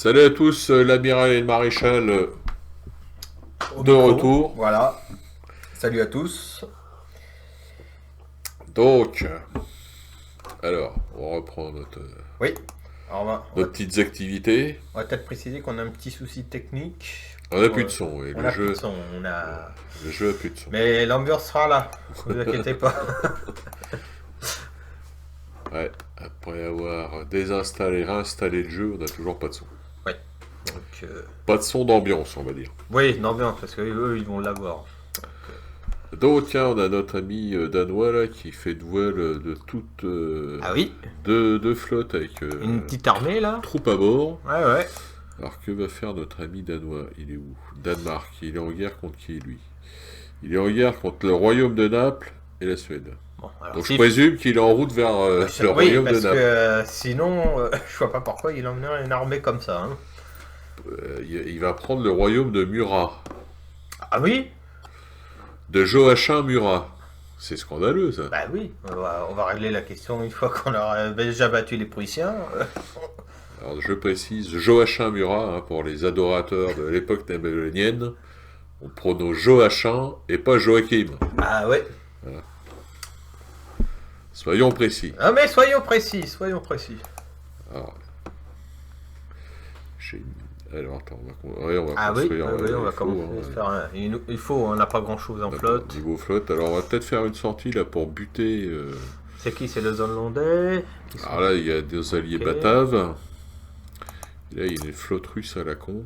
Salut à tous, l'amiral et le maréchal Au de micro. retour. Voilà. Salut à tous. Donc, alors, on reprend Oui. Alors nos petites activités. on va peut-être préciser qu'on a un petit souci technique. On n'a plus de son, et On le a plus de jeu, son. On a... le jeu a plus de son. Mais l'ambiance sera là. Ne vous inquiétez pas. Ouais, après avoir désinstallé et réinstallé le jeu, on n'a toujours pas de son. Oui. Donc, Pas de son d'ambiance, on va dire. oui, l'ambiance, parce qu'eux, ils vont l'avoir. Donc, tiens, on a notre ami danois là qui fait de voile de toute Ah oui. deux flottes avec Une petite armée, là. troupe à bord. Ouais, ouais. Alors que va faire notre ami danois? Il est où? Danemark. Il est en guerre contre qui, lui? Il est en guerre contre le royaume de Naples et la Suède. Bon, alors Donc je si... présume qu'il est en route vers le Oui, royaume de parce que Naples. sinon, je vois pas pourquoi il emmènerait une armée comme ça. Hein. Il va prendre le royaume de Murat. Ah oui. De Joachim Murat. C'est scandaleux, ça. Bah oui, on va régler la question une fois qu'on aura déjà battu les Prussiens. Alors je précise, Joachim Murat, hein, pour les adorateurs de l'époque napoléonienne, on prononce Joachim et pas Joachim. Ah ouais. Soyons précis. Ah mais soyons précis, soyons précis. Alors, j'ai- alors, attends, ouais, on va Ah oui, construire. oui, on va il faut, commencer hein, à se faire un... Il faut, on n'a pas grand chose en flotte. Niveau flotte, alors on va peut-être faire une sortie là pour buter. C'est qui? C'est les Hollandais. Ils sont- Alors là, il y a des alliés Ok. bataves. Et là, il y a une flotte russe à la con.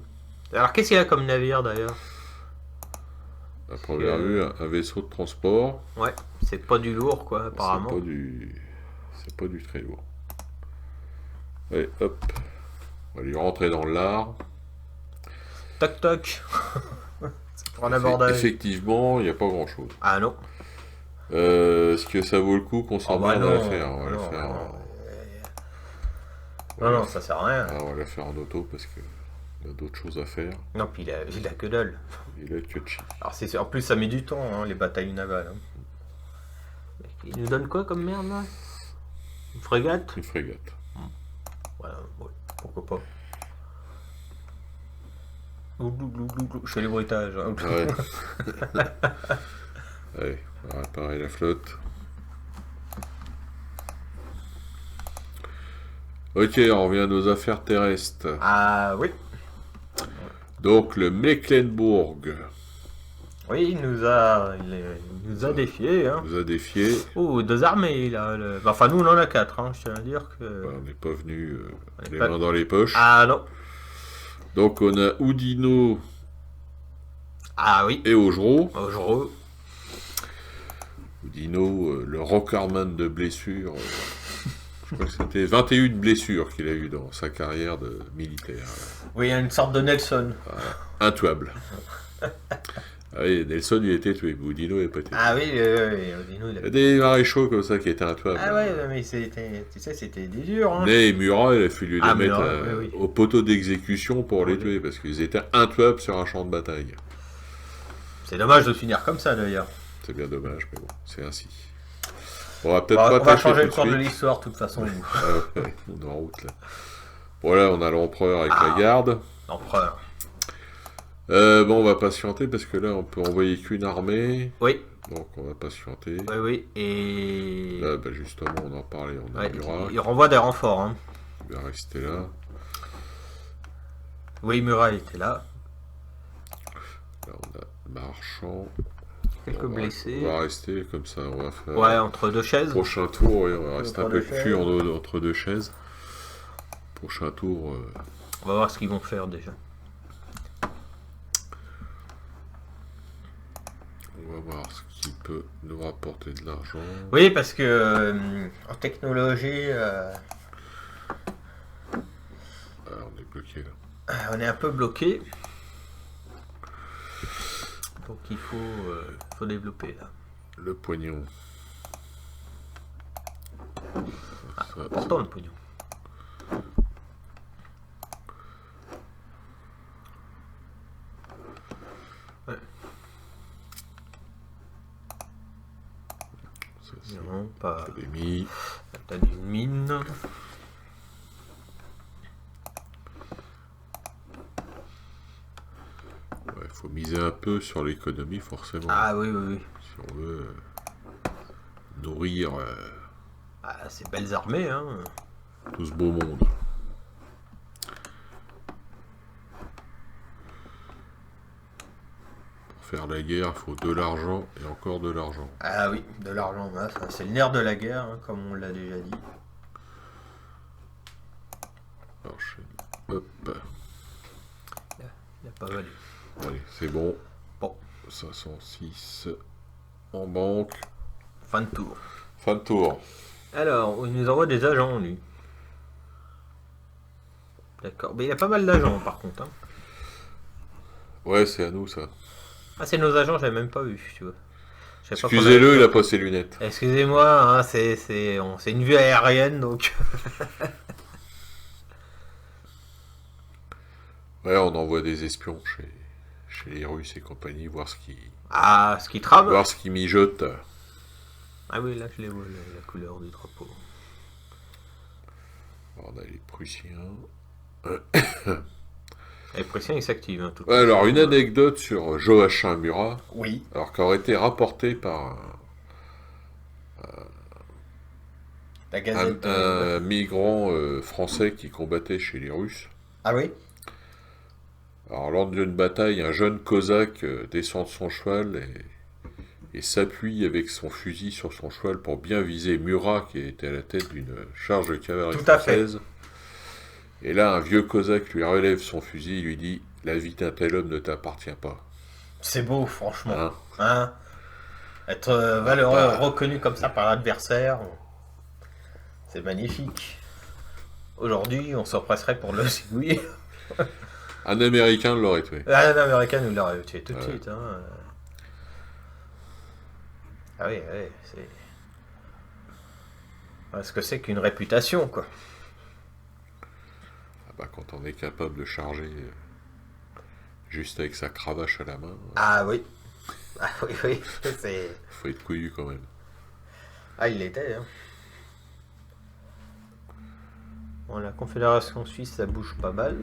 Alors qu'est-ce qu'il y a comme navire d'ailleurs? À première vue, un vaisseau de transport. Ouais, c'est pas du lourd quoi, apparemment. C'est pas du très lourd. Allez, hop. On va lui rentrer dans l'art. Toc toc. C'est pour un abordage. Effectivement, il n'y a pas grand chose. Ah non. Est-ce que ça vaut le coup qu'on s'emmerde à la faire? On va la non, faire. non, non, ça sert à rien. On va la faire en auto parce que on a d'autres choses à faire. Non, puis il a que dalle. Il a que de chi. Alors en plus ça met du temps, hein, les batailles navales. Hein. Il nous donne quoi comme merde là? Une frégate? Une frégate. Voilà, ouais, pourquoi pas. Je fais les bruitages. Hein. Ouais. Allez, on va réparer la flotte. Ok, on revient à nos affaires terrestres. Ah oui. Donc le Mecklenburg Oui, il nous a défiés. Hein. nous a défiés. Oh, deux armées là. Enfin, nous on en a quatre, hein, je tiens à dire que. Voilà, on n'est pas venu On est les pas- mains dans les poches. Ah non. Donc on a Oudinot Ah oui. et Augereau. Augereau. Oudinot, le rockharman de blessures. Je crois que c'était 21 blessures qu'il a eu dans sa carrière de militaire. Oui, il y a une sorte de Nelson. Intuable. Ah oui, Nelson il a été tué, Oudinot n'est pas été tué. Ah oui, Odino, Il y a des maréchaux comme ça qui étaient intuables. Ah ouais, mais c'était, tu sais, c'était des durs. Hein. Mais Murat, il a fallu les mettre Murat, oui. au poteau d'exécution pour les tuer parce qu'ils étaient intuables sur un champ de bataille. C'est dommage de finir comme ça d'ailleurs. C'est bien dommage, mais bon, c'est ainsi. On va peut-être On pas va attaquer changer tout le cours de suite. l'histoire de toute façon. Ouais, on est en route là. Voilà, on a l'empereur avec la Ah. garde. L'empereur. Bon, on va patienter parce que là, on peut envoyer qu'une armée. Oui, Donc, on va patienter. oui, oui. Et. Là, bah, justement, on en parlait. On a Ouais, Murat il renvoie des renforts. Hein. qui va rester là. Oui, Murat était là. Là, on a Marchand. Quelques blessés. On va rester comme ça. On va faire Ouais, entre deux chaises. prochain tour. Oui, on va rester un Entre peu deux le cul chaises. entre deux chaises. Prochain tour. On va voir ce qu'ils vont faire déjà. On va voir ce qui peut nous rapporter de l'argent. Oui, parce que en technologie, On est bloqué là. on est un peu bloqué. Donc il faut développer là. Le poignon. Ça, Important le pognon. Ouais. c'est Non, pas. Académie. T'as une mine. faut miser un peu sur l'économie, forcément. Ah oui, oui, oui. Si on veut nourrir Ah, ces belles armées, hein. tout ce beau monde. Pour faire la guerre, il faut de l'argent et encore de l'argent. Ah oui, de l'argent, hein, ça, c'est le nerf de la guerre, hein, comme on l'a déjà dit. Enchaîne. Hop. Il a pas valé. Allez, c'est bon. Bon. 506 en banque. Fin de tour. Fin de tour. Alors, il nous envoie des agents, lui. D'accord. Mais il y a pas mal d'agents, par contre. Hein. Ouais, c'est à nous, ça. Ah, c'est nos agents, j'avais même pas vu, tu vois. Je savais pas qu'on Excusez-le, avait- il a pas ses lunettes. Excusez-moi, hein, c'est une vue aérienne, donc... Ouais, on envoie des espions chez les Russes et compagnie, voir ce Ah, ce qui trame. voir ce qu'ils mijotent. Ah oui, là, je les vois, la couleur du drapeau. Alors, on a les Prussiens. Les Prussiens, ils s'activent. Hein, tout Ouais, alors, une anecdote sur Joachim Murat, Oui. alors qui aurait été rapportée par La Gazette... un migrant français qui combattait chez les Russes. Ah oui. Alors, lors d'une bataille, un jeune cosaque descend de son cheval et s'appuie avec son fusil sur son cheval pour bien viser Murat, qui était à la tête d'une charge de cavalerie Tout à fait. française. Et là, un vieux cosaque lui relève son fusil et lui dit « La vie d'un tel homme ne t'appartient pas. C'est beau, franchement. Hein Hein. Être valeureux, Bah. reconnu comme ça par l'adversaire, c'est magnifique. Aujourd'hui, on s'empresserait pour le oui. » Un Américain l'aurait tué. Un Américain nous l'aurait tué tout de suite. Hein. Ah oui, oui, c'est... Ce que c'est qu'une réputation, quoi. Ah bah, quand on est capable de charger juste avec sa cravache à la main, Ah oui. Ah oui, oui, c'est... faut être couillu quand même. Ah, il l'était, hein. Bon, la Confédération Suisse, ça bouge pas mal.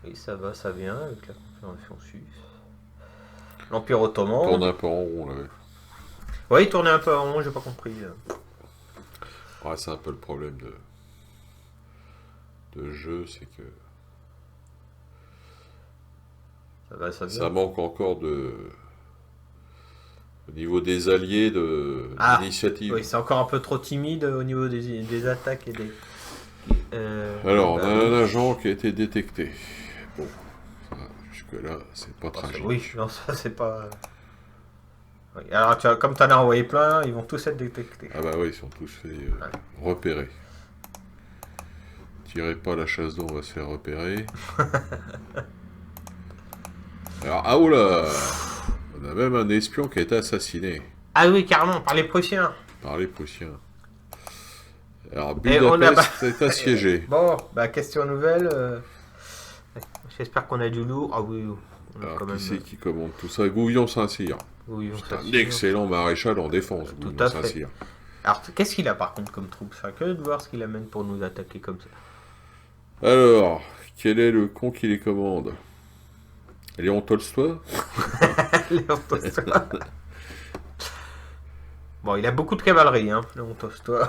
Oui, ça va, ça vient avec la Confédération Suisse. L'Empire Ottoman. Tourne un peu en rond, là. Oui, il tournait un peu en rond, j'ai pas compris. Ouais, c'est un peu le problème de jeu, c'est que Ça va, ça vient. ça manque encore au niveau des alliés d'initiative. Oui, c'est encore un peu trop timide au niveau des attaques et des... Alors, on a un agent qui a été détecté. Bon, ça, jusque-là, c'est pas tragique. Oui, non, ça c'est pas... Oui. Alors, comme tu en as envoyé plein, ils vont tous être détectés. Ah bah oui, ils sont tous fait repérer. Tirez pas la chasse d'eau, on va se faire repérer. Alors, ah oula, on a même un espion qui a été assassiné Ah oui, carrément, par les Prussiens. par les Prussiens. Alors, Et on a- Budapest est assiégé. Bon, bah question nouvelle. J'espère qu'on a du lourd. Ah oui, on a Alors, quand même... qui c'est qui commande tout ça? Gouvion Saint-Cyr. Oui, on C'est un s'assure. excellent maréchal en défense, Tout Gouvion à fait. Saint-Cyr. Alors, qu'est-ce qu'il a par contre comme troupe? C'est curieux de voir ce qu'il amène pour nous attaquer comme ça. Alors, quel est le con qui les commande? Léon Tolstoy? Léon Tolstoy. Bon, il a beaucoup de cavalerie, hein, Léon Tolstoy.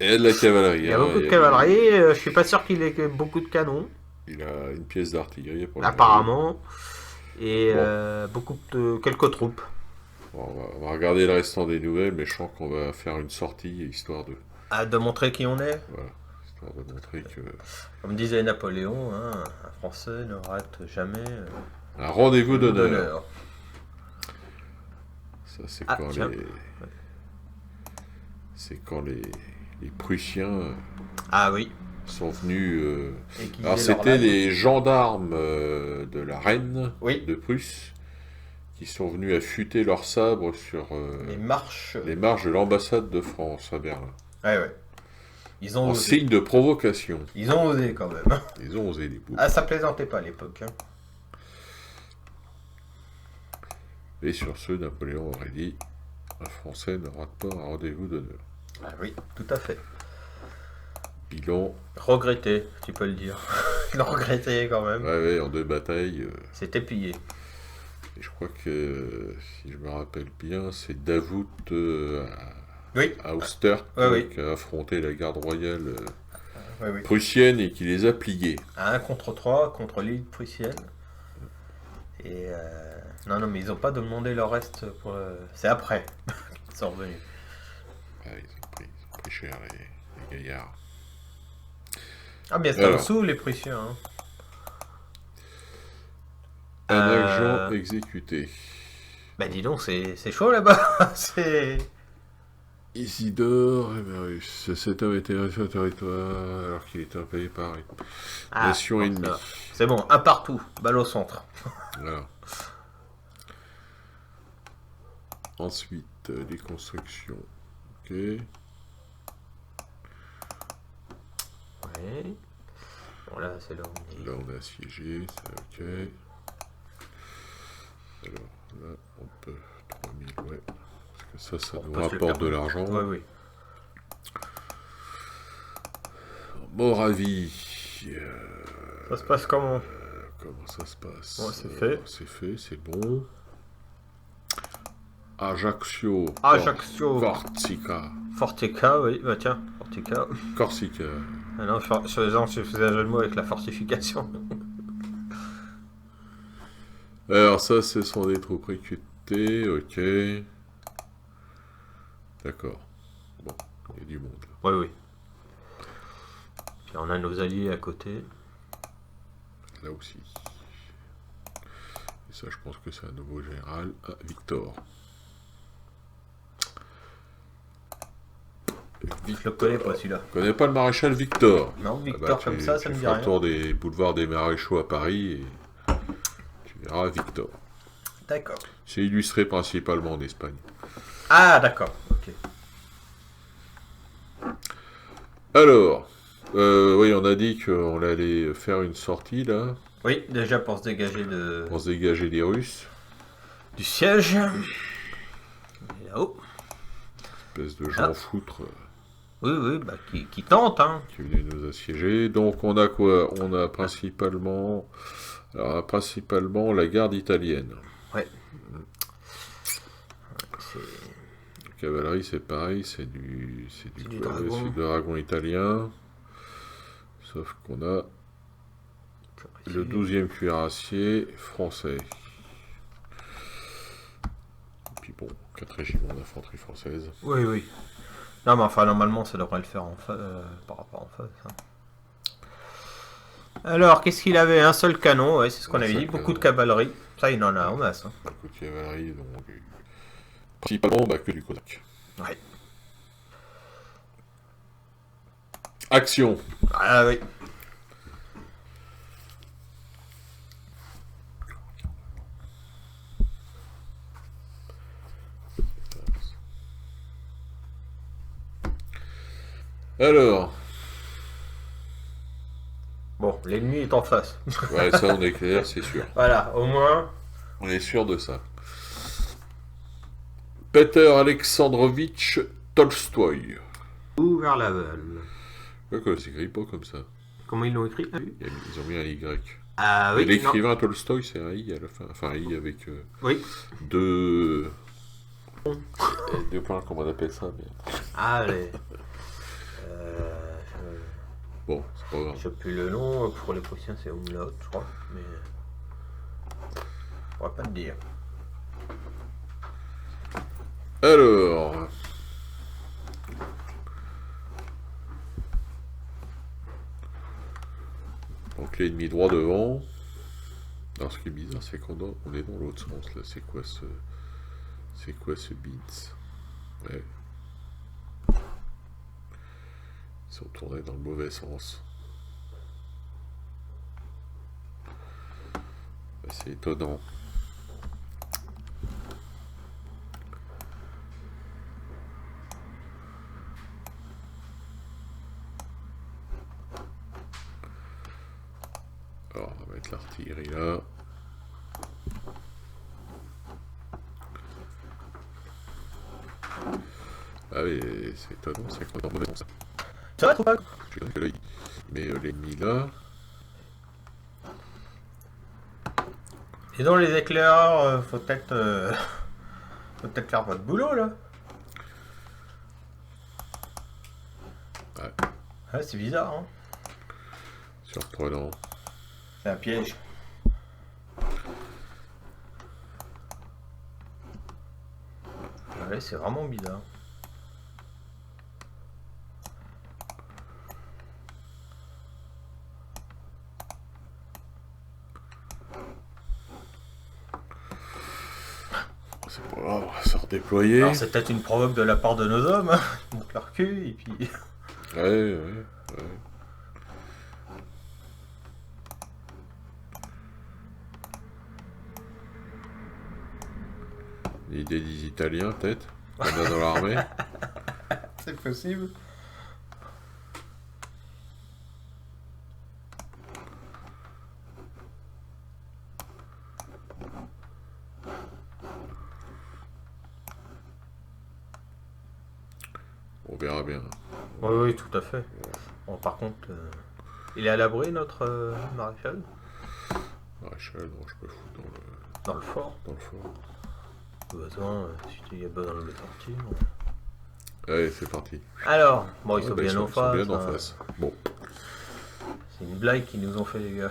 Et de la cavalerie. Il a hein, beaucoup de cavalerie. Je suis pas sûr qu'il ait beaucoup de canons, Il a une pièce d'artillerie pour la apparemment. Et Bon. quelques troupes. Bon, on va regarder le restant des nouvelles, mais je sens qu'on va faire une sortie, histoire de De montrer qui on est. montrer que... Comme disait Napoléon, hein, un Français ne rate jamais Un rendez-vous le d'honneur. Ça, c'est Ah, quand tiens. les... C'est quand les Prussiens Ah oui. sont venus... Aiguiser Alors, leur c'était lame. les gendarmes de la reine Oui. de Prusse qui sont venus affûter leurs sabres sur Les marches. les marches de l'ambassade de France à Berlin. Ouais, ouais. Ils ont En osé. signe de provocation. Ils ont osé quand même. Ils ont osé, les boucs. Ah, ça plaisantait pas à l'époque. Hein. Et sur ce, Napoléon aurait dit: un Français ne rate pas un rendez-vous d'honneur. Ah oui, tout à fait. Bilan, Regretté, tu peux le dire. Ils l'ont regretté quand même. Ouais, ouais, en 2 batailles. C'était pillé. Et je crois que, si je me rappelle bien, c'est Davout Oui. à Austert Oui. qui a affronté la garde royale Oui. prussienne et qui les a pliés. 1 contre 3 contre l'île prussienne. Et non, mais ils ont pas demandé leur reste pour. C'est après qu'ils sont revenus. Ouais, ils ont pris cher, les gaillards. Ah, bien, c'était en dessous, les Prussiens. Hein. Un agent exécuté. Bah, dis donc, c'est chaud là-bas. C'est. Isidore Emerus. Cet homme était resté au territoire alors qu'il était employé par une nation ennemie. C'est bon, un partout, balle au centre. Voilà. Ensuite, les constructions. Ok. Oui. Bon, là, c'est là où on est. Là, on est assiégé, c'est ok. Alors, là, on peut. 3000, ouais. Parce que ça nous rapporte de l'argent. Oui, oui. Moravie. Ça se passe comment Comment ça se passe? Ouais, c'est fait. C'est fait, c'est bon. Ajaccio. Corsica. Fortica, oui. Bah tiens, Fortica. Corsica. Ah non, sur les gens, je faisais un jeu de mots avec la fortification. Alors ça, ce sont des troupes recrutées, ok. D'accord. Bon, il y a du monde là. Oui, oui. Puis on a nos alliés à côté. Là aussi. Et ça, je pense que c'est un nouveau général. Ah, Victor. Je le connais pas celui-là. Je connais pas le maréchal Victor. Non, Victor comme ça me dit rien. Tu fais rien. un tour des boulevards des maréchaux à Paris et tu verras Victor. D'accord. C'est illustré principalement en Espagne. Ah, d'accord. Ok. Alors, oui, on a dit qu'on allait faire une sortie là. Oui, déjà pour se dégager de... Pour se dégager des Russes. du siège. Et là-haut. Espèce de gens foutre. Oui, oui, bah, qui tente, hein. Qui venait nous assiéger. Donc on a quoi? On a principalement... Alors, on a principalement la garde italienne. Ouais. La cavalerie, c'est pareil, c'est du dragon. c'est du dragon italien. Sauf qu'on a le 12e cuirassier français. Et puis bon, 4 régiments d'infanterie française. Oui, oui. Non, mais enfin, normalement, ça devrait le faire par rapport en face. Hein. Alors, qu'est-ce qu'il avait? Un seul canon, ouais, c'est ce qu'on avait dit. Beaucoup de cavalerie. Ça, il en a en masse. Hein. Beaucoup de cavalerie, donc principalement que du Cosaque. Ouais. Action. Ah oui. Alors. Bon, l'ennemi est en face. Ouais, ça on est clair, c'est sûr. Voilà, au moins. On est sûr de ça. Peter Alexandrovitch Tolstoï. Ou vers Laval. Quoi, c'est écrit pas comme ça. Comment ils l'ont écrit? Ils ont mis un Y. Ah oui. Et l'écrivain Tolstoï, c'est un I à la fin. Enfin, un I avec oui. deux points, comment on appelle ça mais... Allez. Bon, c'est pas grave. Je sais plus le nom, pour les Prussiens c'est Umlaut, je crois, mais... On va pas te dire. Alors... Donc l'ennemi droit devant. Alors ce qui est bizarre, c'est qu'on est dans l'autre sens, là. C'est quoi ce beats? Ouais. Ils sont tournés dans le mauvais sens. C'est étonnant. Alors, on va mettre l'artillerie là. Ah oui, c'est étonnant, c'est qu'on est dans le mauvais sens. Ça va, trop pas. Je suis que là, il met l'ennemi là. Et dans les éclaireurs, faut peut-être faire votre boulot là. Ouais, Ouais, c'est bizarre, hein. surprenant. C'est un piège. Ouais, c'est vraiment bizarre. C'est pas grave, on va se redéployer. Alors c'est peut-être une provoque de la part de nos hommes, hein. Ils montent leur cul et puis... Ouais. L'idée des Italiens, peut-être, qu'on a dans l'armée. c'est possible. On verra bien. Oui, oui, tout à fait. Bon, par contre, il est à l'abri, notre maréchal, Maréchal, non, je me fous dans le fort. dans le fort. Besoin, si il y a besoin de le sortir. Allez, c'est parti. Alors, bon, ils sont Ah, bah, bien en ils sont face. bien en hein. face. Bon, C'est une blague qu'ils nous ont fait, les gars.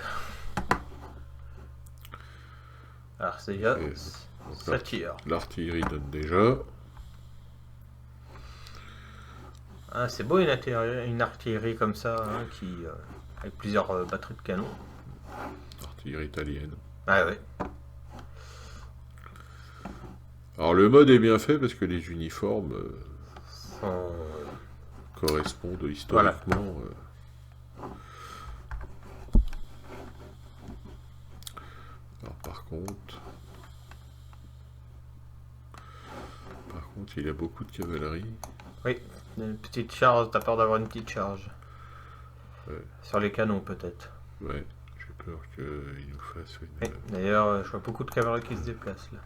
Alors, c'est déjà, donc ça là, tire. l'artillerie donne déjà. Ah, c'est beau une artillerie comme ça, hein, avec plusieurs batteries de canon. Artillerie italienne. Ah ouais. Alors le mode est bien fait parce que les uniformes Sont- correspondent historiquement. Alors par contre, il y a beaucoup de cavalerie. Oui, une petite charge, t'as peur d'avoir une petite charge. Ouais. Sur les canons peut-être. Ouais, j'ai peur qu'il nous fasse une. Oui, d'ailleurs, je vois beaucoup de cavalerie qui se déplacent là.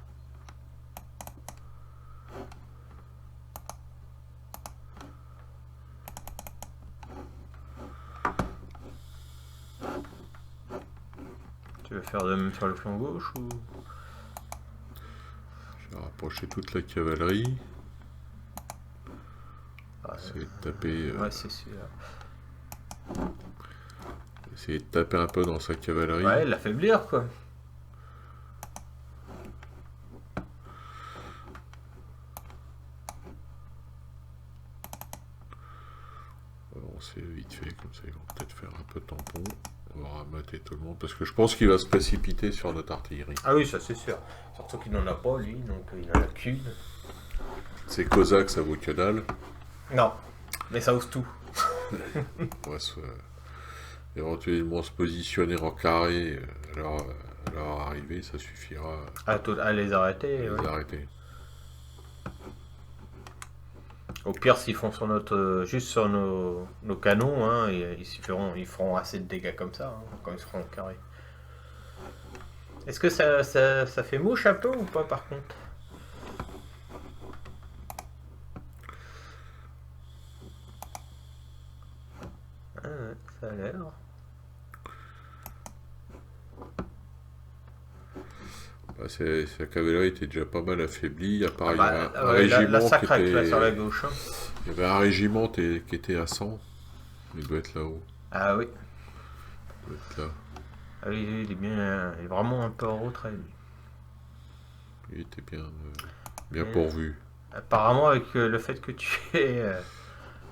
Tu veux faire de même sur le flanc gauche ou... Je vais rapprocher toute la cavalerie. Ah, Essayer de taper. ouais, c'est sûr. Essayer de taper un peu dans sa cavalerie. Ouais, l'affaiblir quoi. On sait vite fait, comme ça ils vont peut-être faire un peu tampon. On va ramater tout le monde. Parce que je pense qu'il va se précipiter sur notre artillerie. Ah oui, ça c'est sûr. Surtout qu'il n'en a pas lui, donc il n'en a qu'une. C'est Cosaque, ça vaut que dalle. Non, mais ça ose tout. On va éventuellement se positionner en carré à leur arrivée, ça suffira À les arrêter, à ouais. les arrêter. Au pire, s'ils font sur juste sur nos canons, hein, ils feront assez de dégâts comme ça, hein, quand ils seront au carré. Est-ce que ça fait mouche un peu ou pas par contre? Ah ouais, ça a l'air. Bah, sa cavalerie était déjà pas mal affaiblie, à part Ah il y bah, avait un ouais, régiment là, ça qui craque là était. sur la gauche. Hein. Il y avait un régiment qui était à 100. Il doit être là-haut. Ah oui. Il doit être là. Ah oui, il est vraiment un peu en retrait. Lui. Il était bien pourvu. Apparemment, avec le fait que tu aies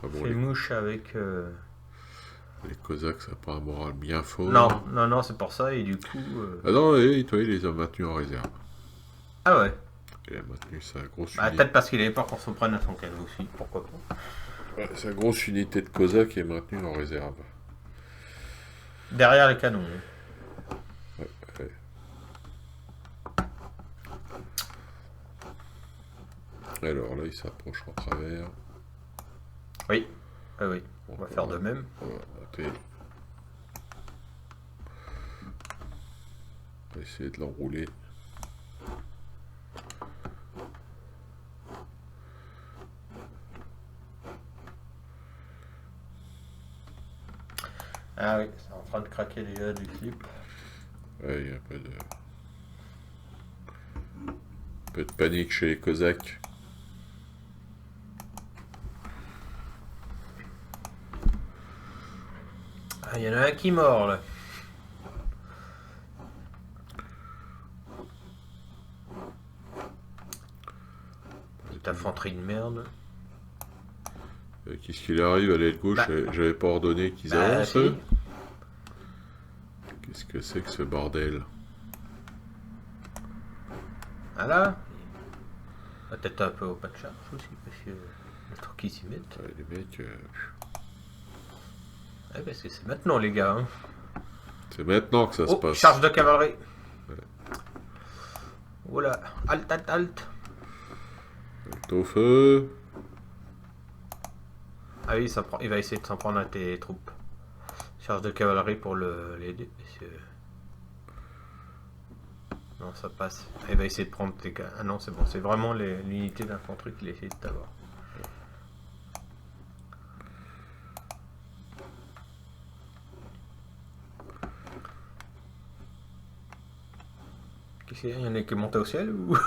Ah bon, fait mouche avec. les Cosaques, ça n'a pas un moral bien fort. Non, c'est pour ça, et du coup. Ah non, toi, il les a maintenus en réserve. Ah ouais. Il a maintenu sa grosse Bah, unité. peut-être parce qu'il avait peur qu'on se prenne à son cadeau aussi, pourquoi pas. Ouais, sa grosse unité de Cosaques est maintenue en réserve. Derrière les canons. Ouais. Alors là, il s'approche en travers. Oui. Ah oui. On va faire de même. On va monter. On va essayer de l'enrouler. Ah oui, c'est en train de craquer déjà du slip. Ouais, il y a un peu de. Un peu de panique chez les Cosaques. Ah, il y en a un qui mord là. Petite infanterie de merde. Qu'est-ce qu'il arrive à l'aile gauche? Bah. J'avais pas ordonné qu'ils Bah, avancent. si. Qu'est-ce que c'est que ce bordel? Voilà. Peut-être un peu au pas de charge aussi, parce que le temps qu'ils s'y mettent. Ouais, les mecs, Ouais, parce que c'est maintenant, les gars. Hein. c'est maintenant que ça se Oh, passe. charge de cavalerie. Ouais. Oh là, halte, halte, halte. Au feu. Ah oui, il va essayer de s'en prendre à tes troupes. Charge de cavalerie pour l'aider. Non, ça passe. Il va essayer de prendre tes... Ah non, c'est bon. C'est vraiment l'unité d'infanterie qu'il essaie de t'avoir. Qu'est-ce qu'il y a? Il y en a qui montent au ciel ou...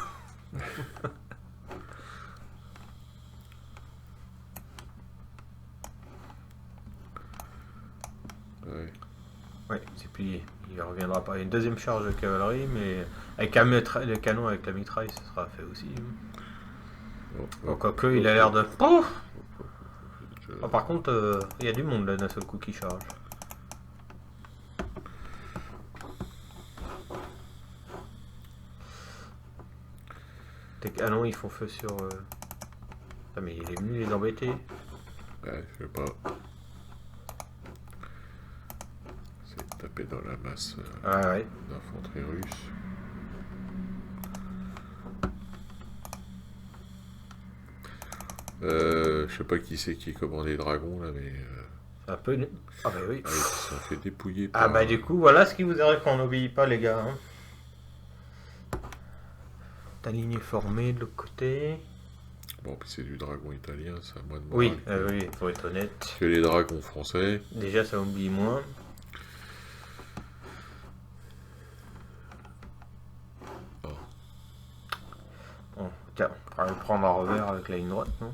Ouais. Ouais, c'est plié. Il reviendra pas. Il y a une deuxième charge de cavalerie, mais avec le canon avec la mitraille, ça sera fait aussi. Oh, Quoique, il a l'air de... Oh oh, par contre, il y a du monde là d'un seul coup qui charge. Tes canons, ils font feu sur... Ah mais il est venu les embêter. Ouais, je sais pas. C'est de taper dans la masse Ouais. d'infanterie russe. Je sais pas qui c'est qui commande les dragons là, mais Un peu... Ah bah oui. ils se sont fait dépouiller Ah par... bah du coup, voilà ce qui vous arrive quand on n'obéit pas les gars. Hein. Ta ligne est formée de l'autre côté. Bon, puis c'est du dragon italien, c'est à moi de Oui, moral oui, faut être honnête. que les dragons français. Déjà, ça oublie moins. Oh. Bon, tiens, on va le prendre à revers avec la ligne droite, non?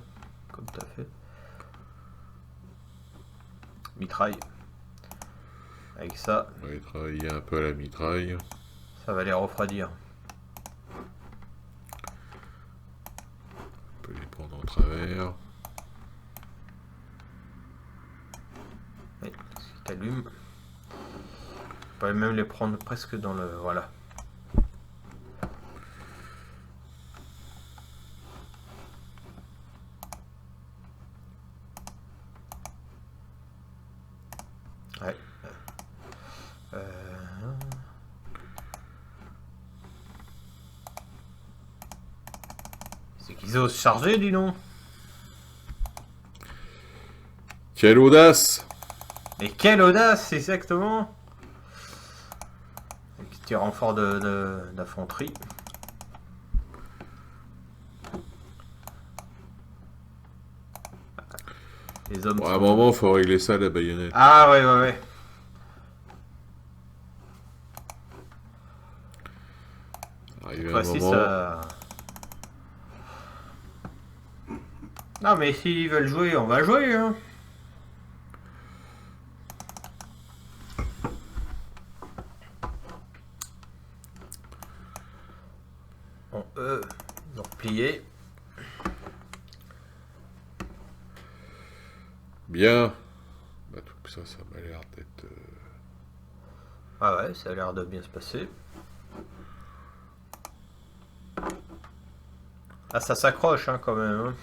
Comme t'as fait. Mitraille. Avec ça, On va travailler un peu à la mitraille. ça va les refroidir. On peut les prendre en travers. Oui, si t'allumes. On peut même les prendre presque dans le... Voilà. Ouais. C'est qu'ils osent charger, dis donc. Quelle audace! Mais quelle audace, exactement. Un petit renfort d'infanterie. Les hommes Bon, à un sont- moment, faut régler ça à la baïonnette. Ah ouais. Arrivé à un Voici moment, ça. Non mais s'ils veulent jouer, on va jouer. Hein. Bon, eux, ils ont replié. bien. Bah, tout ça, ça m'a l'air d'être... Ah ouais, ça a l'air de bien se passer. Ah, ça s'accroche hein, quand même. Hein.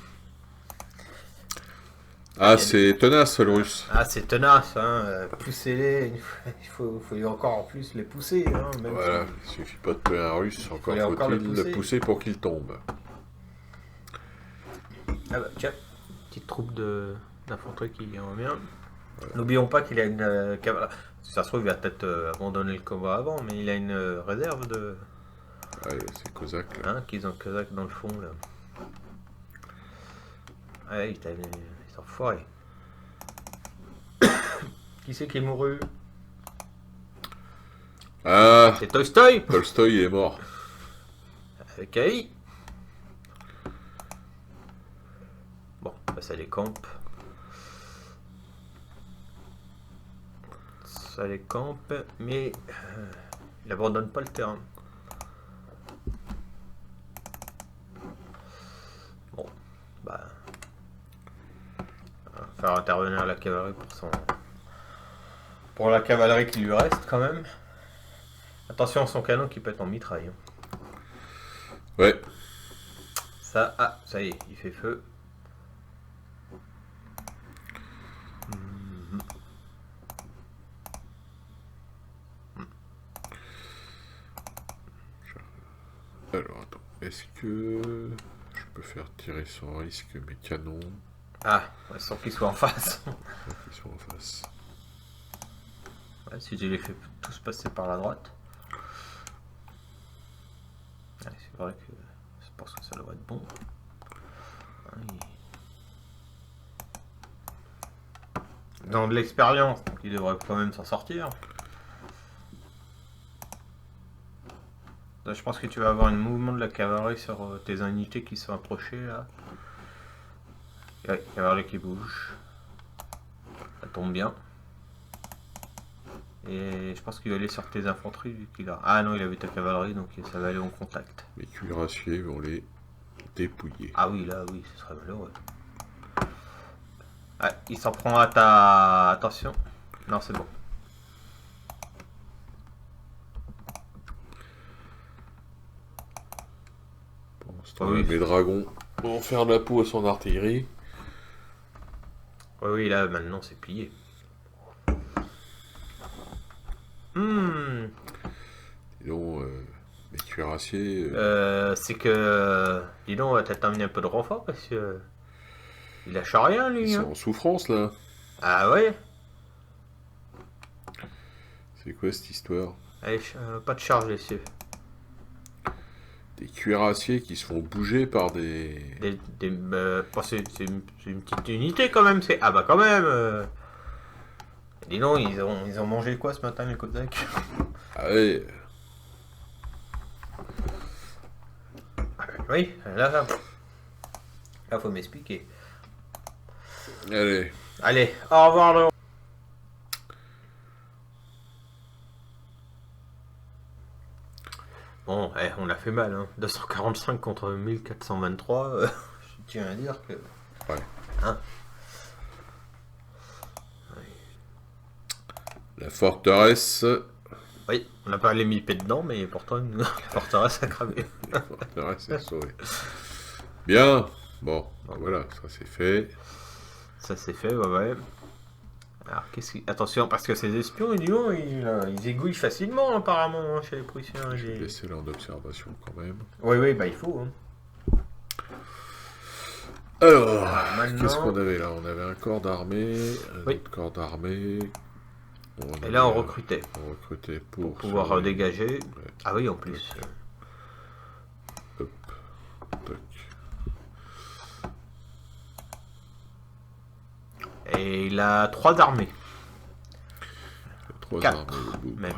Ah, c'est tenace, le russe. Ah, c'est tenace. Hein. Poussez-les. Il faut encore en plus les pousser. Hein, même Voilà, si- il suffit pas de tuer un russe, encore encore le faut-il le pousser pour qu'il tombe. Ah bah tiens, petite troupe d'infanterie qui revient. N'oublions pas qu'il a une si ça se trouve, il va peut-être abandonner le combat avant, mais il a une réserve de. Ah, c'est cosaque, là. Hein, qu'ils ont Cosaque dans le fond là. Ouais, il s'est enfoiré. Qui c'est qui est mouru? Ah, C'est Tolstoy Tolstoï est mort. avec AI. ça les campe. Ça les campe, mais il abandonne pas le terrain. Bon, bah, on va faire intervenir la cavalerie pour la cavalerie qui lui reste quand même. Attention à son canon qui pète en mitraille. Ouais. Ça y est, il fait feu. Alors, attends. Est-ce que je peux faire tirer sans risque mes canons Ah, ouais, sans qu'ils soient en face. qui sont en face? Ouais, si je les fais tous passer par la droite. Ouais, c'est vrai que je pense que ça doit être bon. Ouais. Dans de l'expérience, donc il devrait quand même s'en sortir. Là, je pense que tu vas avoir un mouvement de la cavalerie sur tes unités qui sont approchées là. Ouais, cavalerie qui bouge. Ça tombe bien. Et je pense qu'il va aller sur tes infanteries vu qu'il a. Ah non, il avait ta cavalerie donc ça va aller en contact. Mes cuirassiers vont les dépouiller. Ah oui, là, oui, ce serait malheureux. Ah, il s'en prend à ta. Attention. Non, c'est bon. Pendant ce temps, Oui. mes dragons vont faire de la peau à son artillerie. Oui, oui, là, maintenant, c'est plié. Dis donc, mes cuirassiers. C'est que. Dis donc, on va peut-être amener un peu de renfort parce que. Il lâche rien, lui. Ils sont Hein. en souffrance là. Ah ouais. C'est quoi cette histoire? Allez, pas de charge, messieurs. Des cuirassiers qui se font bouger par des. Bon, c'est une petite unité quand même. Ah bah quand même. Dis donc, ils ont mangé quoi ce matin, les Cosaques? Ah ouais. Oui, là faut m'expliquer. Allez. Allez, au revoir le... Bon, on a fait mal, hein. 245 contre 1423, je tiens à dire que... Ouais. Hein? La forteresse. Oui, on n'a pas les mipés dedans, mais pourtant la forteresse a cramé. La forteresse est sauvée. Bien. Bon, voilà, ça c'est fait. Ça c'est fait, ouais. Alors, attention, parce que ces espions, ils aiguillent facilement, apparemment, hein, chez les Prussiens. Je vais laisser là en observation quand même. Oui, bah il faut. Hein. Alors, maintenant... qu'est-ce qu'on avait là? On avait un corps d'armée, un Oui. autre corps d'armée. Et là, on recrutait. On recrutait pour pouvoir dégager. Ouais. Ah oui, en plus. Hop. Toc. Et il a 3 armées. 3 4 armées au bout. même.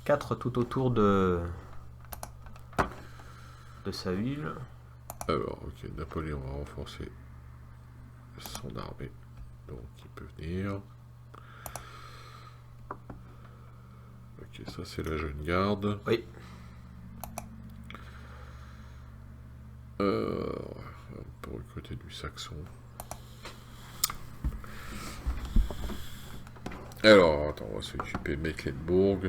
4 tout autour de sa ville. Alors, ok, Napoléon va renforcer son armée. Donc, il peut venir. Ok, ça c'est la jeune garde. Oui. On peut recruter du saxon. Alors, attends, on va s'occuper de Mecklenbourg.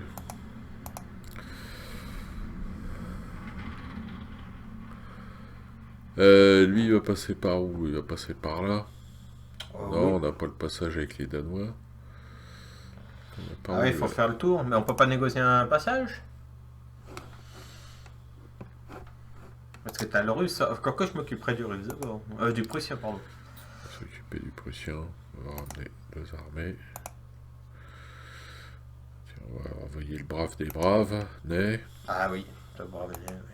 Lui, il va passer par où? Il va passer par là. Oh, Non, oui. on n'a pas le passage avec les Danois. Ah oui, il faut faire le tour, mais on peut pas négocier un passage? Parce que t'as le russe, quoique je m'occuperai du russe d'abord. Du prussien, pardon. On va s'occuper du prussien. On va ramener 2 armées. Tiens, on va envoyer le brave des braves, Ney. Ah oui, ça va revenir, oui.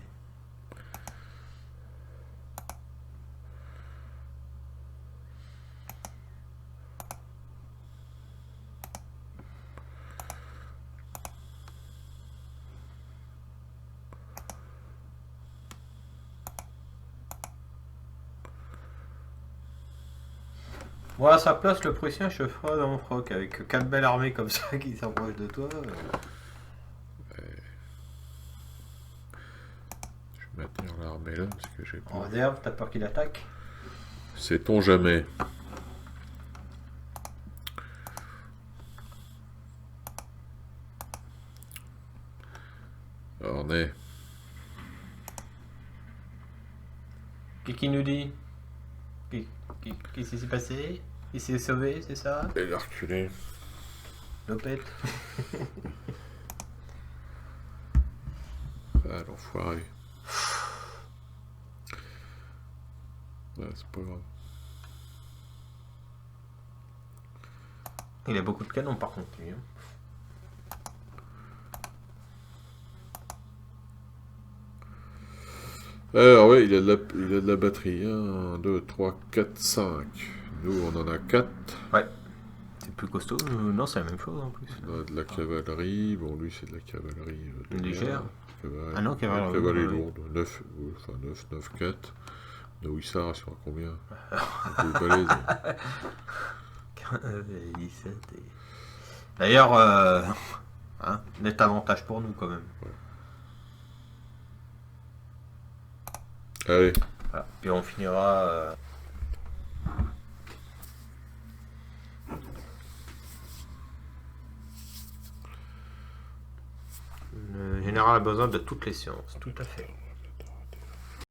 Moi, à sa place, le Prussien, je ferais dans mon froc, avec 4 belles armées comme ça qui s'approchent de toi. Je vais maintenir l'armée là, parce que j'ai En pas... réserve, t'as peur qu'il attaque? Sait-on jamais. On est... Qu'est-ce qu'il nous dit? Qu'est-ce qui s'est passé? Il s'est sauvé, c'est ça? Il a reculé. Lopette. Ah, l'enfoiré. Ouais, c'est pas grave. Il a beaucoup de canons par contre, lui. Hein. Alors ouais, il a de la batterie. 1, 2, 3, 4, 5. Nous, on en a 4. Ouais. C'est plus costaud? Non, c'est la même chose en plus. On a de la cavalerie. Bon, lui, c'est de la cavalerie Légère. Cavalerie, Ah non, cavalerie lourde. 9, enfin 9, 9, 4. Nos hussards, ils sont à combien? Un peu balèze. 17 et... D'ailleurs, hein, net avantage pour nous quand même. Allez. Voilà. Puis on finira... Le général a besoin de toutes les sciences, tout à fait.